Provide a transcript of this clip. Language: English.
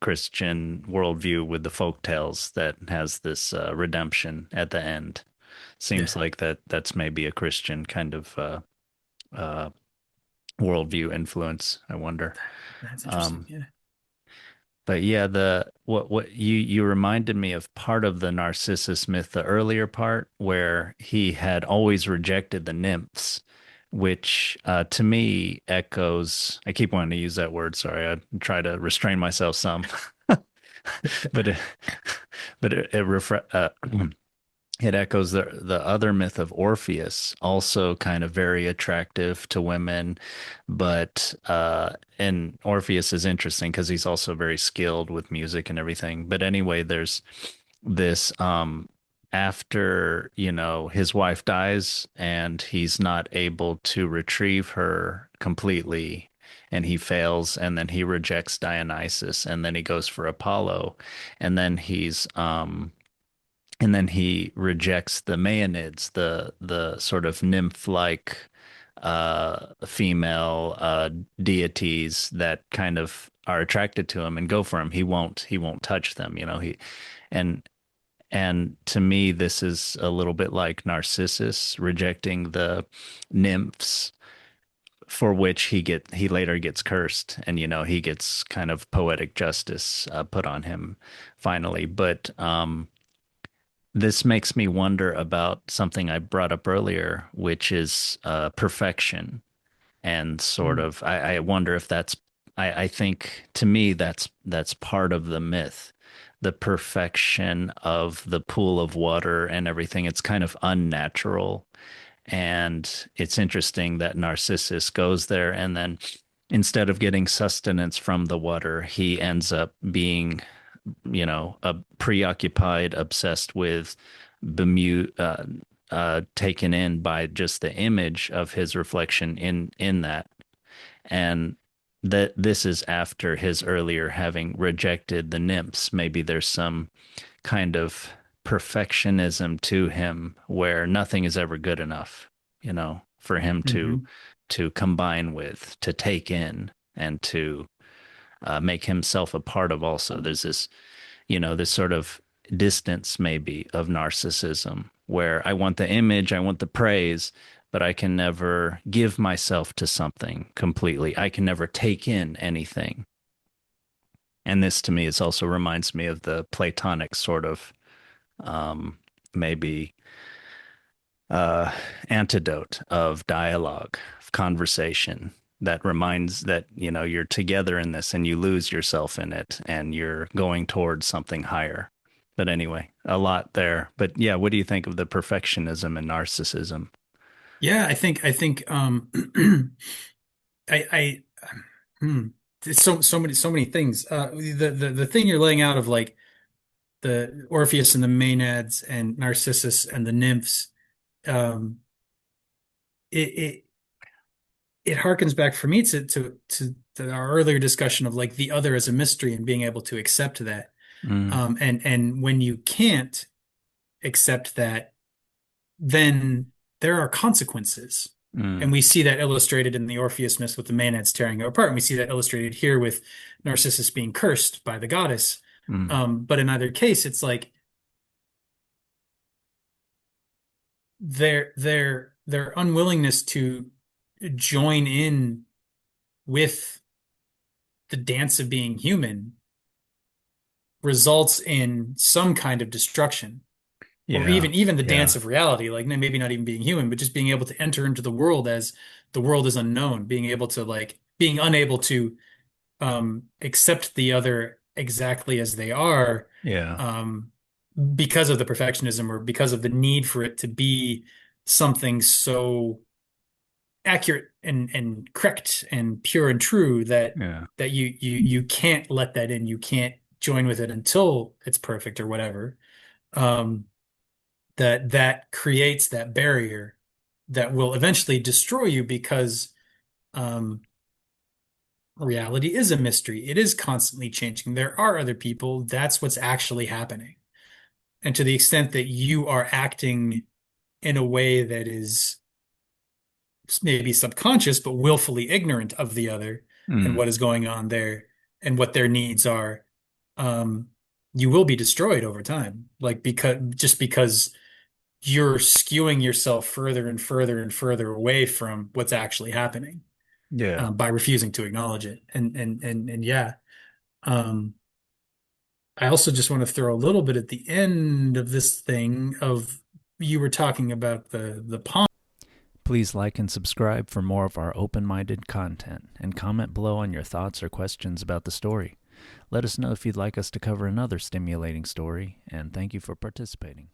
Christian worldview with the folk tales that has this redemption at the end. Seems Yeah, like that's maybe a Christian kind of uh, worldview influence, I wonder. that's interesting. Um, Yeah. but yeah, the what you reminded me of part of the Narcissus myth, the earlier part where he had always rejected the nymphs, which to me echoes. I keep wanting to use that word. Sorry, I try to restrain myself some, but it, it echoes the other myth of Orpheus, also kind of very attractive to women, but and Orpheus is interesting because he's also very skilled with music and everything. But anyway, there's this after, his wife dies and he's not able to retrieve her completely and he fails and then he rejects Dionysus and then he goes for Apollo and then he rejects the Maenads, the sort of nymph-like female deities that kind of are attracted to him and go for him. He won't touch them, and and to me this is a little bit like Narcissus rejecting the nymphs for which he later gets cursed and he gets kind of poetic justice put on him finally, but this makes me wonder about something I brought up earlier, which is perfection. And sort Mm. of, I wonder if I think to me, that's part of the myth, the perfection of the pool of water and everything. It's kind of unnatural. And it's interesting that Narcissus goes there and then instead of getting sustenance from the water, he ends up being preoccupied, obsessed with, taken in by just the image of his reflection in that, and that this is after his earlier having rejected the nymphs. Maybe there's some kind of perfectionism to him where nothing is ever good enough, for him Hmm. to combine with, to take in, and to make himself a part of also. There's this sort of distance maybe of narcissism where I want the image, I want the praise, but I can never give myself to something completely. I can never take in anything. And this to me is also reminds me of the Platonic sort of um, maybe uh, antidote of dialogue, of conversation that reminds that, you're together in this and you lose yourself in it and you're going towards something higher. But anyway, a lot there. But yeah, what do you think of the perfectionism and narcissism? Yeah, I think I hmm, it's so many things. The thing you're laying out of like the Orpheus and the Maenads and Narcissus and the nymphs, um, it it harkens back for me to our earlier discussion of like the other as a mystery and being able to accept that. Mm, And when you can't accept that, then there are consequences. And mm, we see that illustrated in the Orpheus myth with the Maenads tearing her apart. And we see that illustrated here with Narcissus being cursed by the goddess. mm. But in either case, it's like their unwillingness to join in with the dance of being human results in some kind of destruction. Or Yeah, even the dance yeah, of reality, like maybe not even being human, but just being able to enter into the world as the world is unknown, being able to like being unable to accept the other exactly as they are, yeah, um, because of the perfectionism or because of the need for it to be something so accurate and correct and pure and true that yeah. you can't let that in. You can't join with it until it's perfect or whatever. Um, that creates that barrier that will eventually destroy you because um, reality is a mystery. It is constantly changing. There are other people. That's what's actually happening. And to the extent that you are acting in a way that is maybe subconscious, but willfully ignorant of the other and Mm, what is going on there and what their needs are, um, you will be destroyed over time. Like because you're skewing yourself further and further and further away from what's actually happening, Yeah. by refusing to acknowledge it. And yeah. Um, I also just want to throw a little bit at the end of this thing of you were talking about the palm. Please like and subscribe for more of our open minded content, and comment below on your thoughts or questions about the story. Let us know if you'd like us to cover another stimulating story, and thank you for participating.